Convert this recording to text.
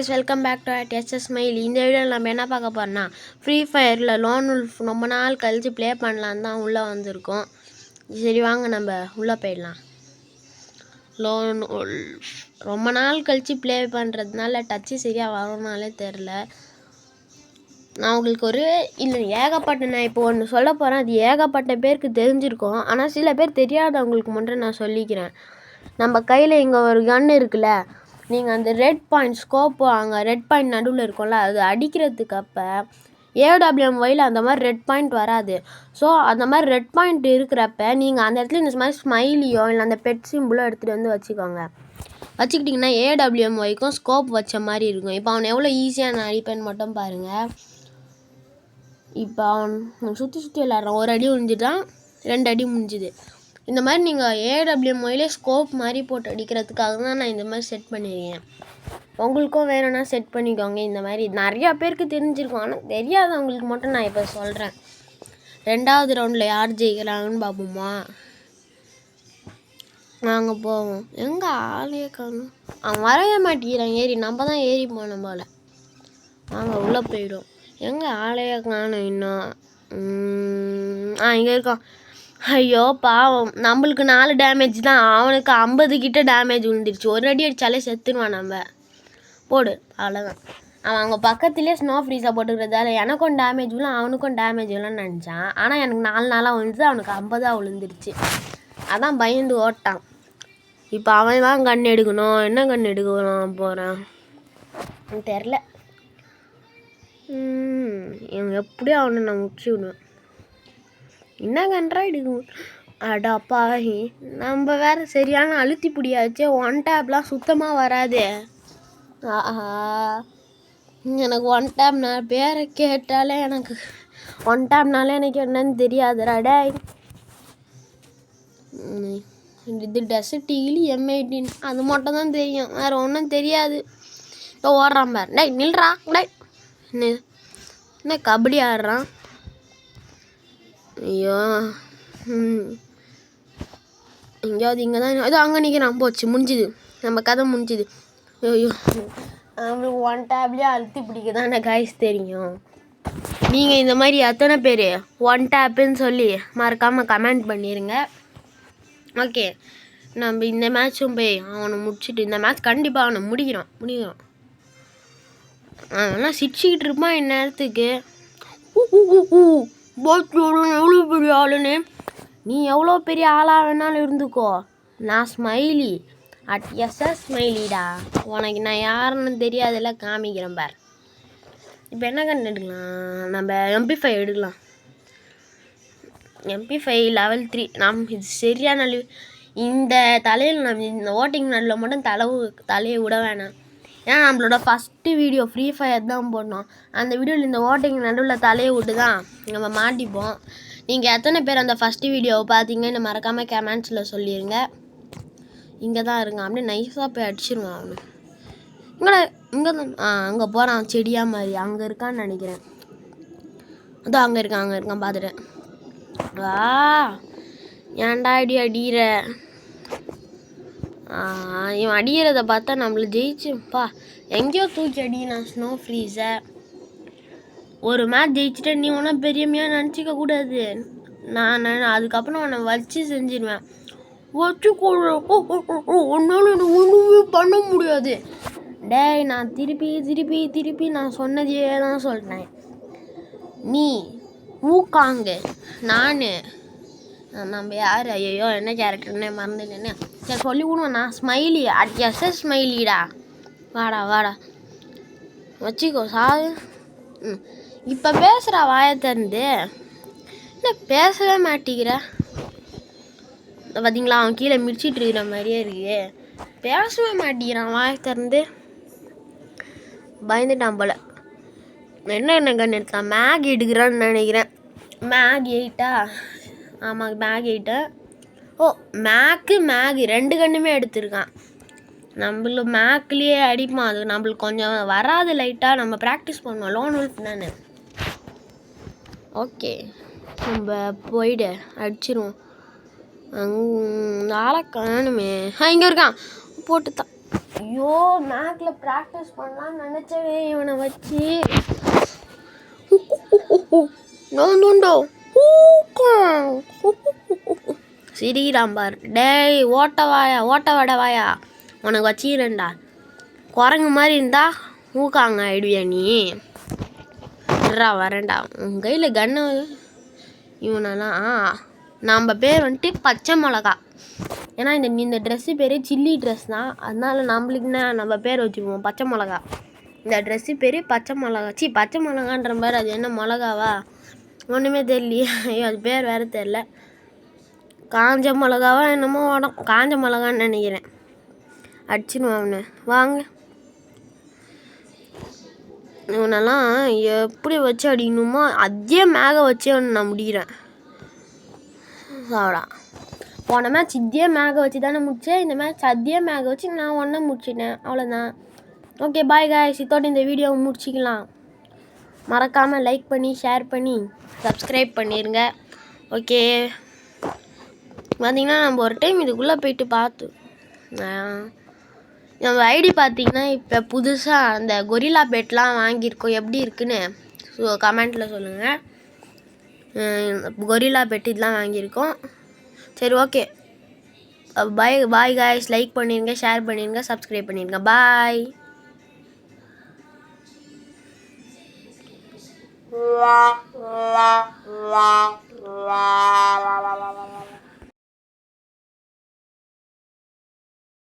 guys, welcome back to TSS Smile. இந்த வீடியோவில் நம்ம என்ன பார்க்க போறோம்னா ஃப்ரீ ஃபயரில் லோன் உல்ஃப் ரொம்ப நாள் கழித்து ப்ளே பண்ணலான்னு தான் உள்ளே வந்திருக்கோம். சரி வாங்க நம்ம உள்ளே போயிடலாம். லோன் உல்ஃப் ரொம்ப நாள் கழித்து ப்ளே பண்ணுறதுனால டச்சு சரியாக வரும்னாலே தெரில. நான் உங்களுக்கு நான் இப்போ ஒன்று சொல்ல போகிறேன். அது ஏகப்பட்ட பேருக்கு தெரிஞ்சிருக்கும். ஆனால் சில பேர் தெரியாதவங்களுக்கு மட்டும் நான் சொல்லிக்கிறேன். நம்ம கையில் இங்கே ஒரு கன் இருக்குல்ல, நீங்கள் அந்த ரெட் பாயிண்ட் ஸ்கோப்பு அங்கே ரெட் பாயிண்ட் நடுவில் இருக்கும்ல, அது அடிக்கிறதுக்கு அப்போ AWMYயில் அந்த மாதிரி ரெட் பாயிண்ட் வராது. ஸோ அந்த மாதிரி ரெட் பாயிண்ட் இருக்கிறப்ப நீங்கள் அந்த இடத்துல இந்த மாதிரி ஸ்மைலியோ இல்லை அந்த பெட் சிம்பிளோ எடுத்துகிட்டு வந்து வச்சுக்கிட்டிங்கன்னா AWMYக்கும் ஸ்கோப் வச்ச மாதிரி இருக்கும். இப்போ அவனை எவ்வளோ ஈஸியாக நான் அடிப்பேன்னு மட்டும் பாருங்கள். இப்போ அவன் சுற்றி விளையாடுறான். ஒரு அடி முடிஞ்சுட்டான், 2 அடி முடிஞ்சுது. இந்த மாதிரி நீங்கள் AWMYலே ஸ்கோப் மாதிரி போட்டு அடிக்கிறதுக்காக தான் நான் இந்த மாதிரி செட் பண்ணியிருக்கேன். உங்களுக்கும் வேணும்னா செட் பண்ணிக்கோங்க. இந்த மாதிரி நிறையா பேருக்கு தெரிஞ்சிருக்கும், ஆனால் தெரியாதவங்களுக்கு மட்டும் நான் இப்போ சொல்கிறேன். 2வது ரவுண்டில் யார் ஜெயிக்கிறாங்கன்னு பார்ப்போமா? நாங்கள் போவோம். எங்கே ஆளே காணும், அவன் வரவே மாட்டேங்கிறான். நம்ம தான் ஏறி போனோம் போல். நாங்கள் உள்ளே போயிடும். எங்கே ஆளையே காணும் இன்னும்? இங்கே இருக்கான். ஐயோ பாவம், நம்மளுக்கு 4 டேமேஜ் தான், அவனுக்கு 50 கிட்ட டேமேஜ் விழுந்துருச்சு. ஒரு அடி அடித்தாலே செத்துடுவான். நம்ம போடு, அவ்வளோதான். அவன் அங்கே பக்கத்துலேயே ஸ்னோ ஃப்ரீஸாக போட்டுக்கிறதால எனக்கும் டேமேஜ் விழும் அவனுக்கும் டேமேஜ் விழும்னு நினச்சான். ஆனால் எனக்கு 4 நாளாக விழுந்துச்சு, அவனுக்கு 50 விழுந்துருச்சு. அதான் பயந்து ஓட்டான். இப்போ அவன் தான் கண் எடுக்கணும். என்ன கண் எடுக்கணும் போகிறான் தெரில. இவங்க எப்படியும் அவனை நான் முடிச்சு விடுவேன். என்ன கன்றா எடுக்கும்? அடாப்பாகி நம்ம வேறு சரியான அழுத்தி பிடியாச்சு. 1 டேப்லாம் சுத்தமாக வராது. ஆஹா, எனக்கு 1 டேப் நான் பேரை கேட்டாலே எனக்கு 1 டேப்னாலே எனக்கு என்னன்னு தெரியாதுடா டேய். இது டெசர்ட் ஈகிள் M18 அது மட்டும் தான் தெரியும், வேறு ஒன்றும் தெரியாது. இப்போ ஓடுறான் பார். டேய் நில்றா டேய். என்ன கபடி ஆடுறான்? ஐயோ, எங்கேயாவது இங்கே தான் ஏதோ அங்கே நிற்கிறான். போச்சு, முடிஞ்சுது, நம்ம கதை முடிஞ்சுது. ஐயோ, நம்மளுக்கு 1 டேப்லேயே அழுத்தி பிடிக்க தானே காய்ஸ் தெரியும். நீங்கள் இந்த மாதிரி எத்தனை பேர் 1 டேப்புன்னு சொல்லி மறக்காமல் கமெண்ட் பண்ணிடுங்க. ஓகே, நம்ம இந்த மேட்சும் போய் அவனை முடிச்சுட்டு இந்த மேட்ச் கண்டிப்பாக அவனை முடிக்கிறோம். அவனா சிரிச்சுக்கிட்டு இருப்பான் இந்நேரத்துக்கு. எவ்வளோ பெரிய ஆளுன்னு. நீ எவ்வளோ பெரிய ஆளாக வேணாலும் இருந்துக்கோ, நான் ஸ்மைலி TSS ஸ்மைலிடா. உனக்கு நான் யாருன்னு தெரியாதுல்ல, காமிக்கிறேன் பார். இப்போ என்ன கண்டு எடுக்கலாம்? நம்ம MP5 எடுக்கலாம். MP5 level 3. இது சரியான இந்த தலையில் நம்ம இந்த ஓட்டிங் நடுவில் மட்டும் தலையை விட வேணாம். ஏன்னா நம்மளோட ஃபஸ்ட்டு வீடியோ ஃப்ரீ ஃபயர் தான் போடணும். அந்த வீடியோவில் இந்த ஓட்டிங் நடுவில் தலையை விட்டு தான் நம்ம மாட்டிப்போம். நீங்கள் எத்தனை பேர் அந்த ஃபஸ்ட்டு வீடியோவை பார்த்தீங்கன்னு மறக்காமல் கமெண்ட்ஸில் சொல்லிடுங்க. இங்கே தான் இருங்க, அப்படியே நைஸாக போய் அடிச்சிருவான் அவனு. இங்கே தான் அங்கே போகிறான், செடியாக மாதிரி அங்கே இருக்கான்னு நினைக்கிறேன். அதோ அங்கே இருக்கான் பார்த்துட்டேன். ஏன்டா அடிக்கிற? இவன் அடிக்கிறத பார்த்தா நம்மளை ஜெயிச்சுப்பா. எங்கேயோ தூக்கி அடிக்கிறான் ஸ்னோ ஃப்ரீஸை. ஒரு மேட்ச் ஜெயிச்சுட்டு நீ ஒன்றும் பெரியமையாக நினச்சிக்க கூடாது. நான் அதுக்கப்புறம் அவனை வச்சு செஞ்சிடுவேன். வச்சு ஒன்றால் எனக்கு ஒன்றுமே பண்ண முடியாது. டேய், நான் திருப்பி நான் சொன்னதே தான் சொல்கிறேன். நீ ஊக்காங்க, நம்ம யார்? ஐயோ, என்ன கேரக்டர்னே மறந்துட்டேன்னு. சரி சொல்லி விடுவேன். நான் ஸ்மைலி TSS ஸ்மைலிடா. வாடா வச்சுக்கோ சாது. இப்போ பேசுகிறா வாயை திறந்து. என்ன பேசவே மாட்டேங்கிற? பார்த்தீங்களா, அவன் கீழே மிடிச்சிட்டு இருக்கிற மாதிரியே இருக்கு. பேசவே மாட்டேங்கிறான் வாயை திறந்து. பயந்துட்டான் போல். என்ன கன்று எடுத்தான்? மேக் எடுக்கிறான்னு நினைக்கிறேன். மேக் 8 ஆமாம், மேக் 8. ஓ, மேக் 2 கன்றுமே எடுத்திருக்கான். நம்மளுக்கு மேக்லேயே அடிப்பான். அது நம்மளுக்கு கொஞ்சம் வராது, லைட்டாக நம்ம ப்ராக்டிஸ் பண்ணுவோம். லோன் உல்ஃப் தானே. ஓகே, நம்ம போயிடு அடிச்சிருவோம். ஆளை காணுமே. இங்கே இருக்கான், போட்டுத்தான். ஐயோ மேக்ல ப்ராக்டிஸ் பண்ணலாம்னு நினச்சவே இவனை வச்சு நோண்டுண்டோ சிரிக்கிறான் பார். டேய் ஓட்ட வட வாயா உனக்கு வச்சுக்கிறேன்டா. குரங்கு மாதிரி இருந்தா ஊக்காங்க ஆயிடுவியா நீ? வரேன்டா உன் கையில் கன்னு. இவனெல்லாம் நம்ம பேர் வந்துட்டு பச்சை மிளகா. ஏன்னா இந்த ட்ரெஸ்ஸு பேர் சில்லி ட்ரெஸ் தான். அதனால நம்மளுக்குன்னா நம்ம பேர் வச்சுக்குவோம் பச்சை மிளகா. இந்த ட்ரெஸ்ஸு பேர் பச்சை மிளகா. பச்சை மிளகான்ற மாதிரி அது என்ன மிளகாவா ஒன்றுமே தெரியலையே. ஐயோ அது பேர் வேறு தெரில. காஞ்ச மிளகாவா என்னமோ ஓடும். காஞ்ச மிளகான்னு நினைக்கிறேன். அடிச்சுன்னு அவனு வாங்க. இவனெல்லாம் எப்படி வச்சு அடிக்கணுமோ அதே மேக வச்சு அவனை நான் முடிகிறேன். அவ்வளோ போன மேட்ச் இதே மேக வச்சு தானே முடிச்சேன். இந்த மேட்ச் அதே மேக வச்சு நான் ஒன்றை முடிச்சிட்டேன். அவ்வளோதான். Okay bye guys. இதோட இந்த வீடியோவை முடிச்சிக்கலாம். மறக்காமல் லைக் பண்ணி ஷேர் பண்ணி சப்ஸ்கிரைப் பண்ணிடுங்க. ஓகே பார்த்திங்கன்னா நம்ம ஒரு டைம் இதுக்குள்ளே போயிட்டு பார்த்து நம்ம ஐடி பார்த்திங்கன்னா இப்போ புதுசாக அந்த கொரில்லா பெட்லாம் வாங்கியிருக்கோம். எப்படி இருக்குன்னு கமெண்ட்டில் சொல்லுங்கள். கொரில்லா பெட் இதெலாம் வாங்கியிருக்கோம். சரி ஓகே பாய் காய்ஸ். லைக் பண்ணிடுங்க, ஷேர் பண்ணிடுங்க, சப்ஸ்கிரைப் பண்ணிடுங்க. பாய். La la la la la la la la la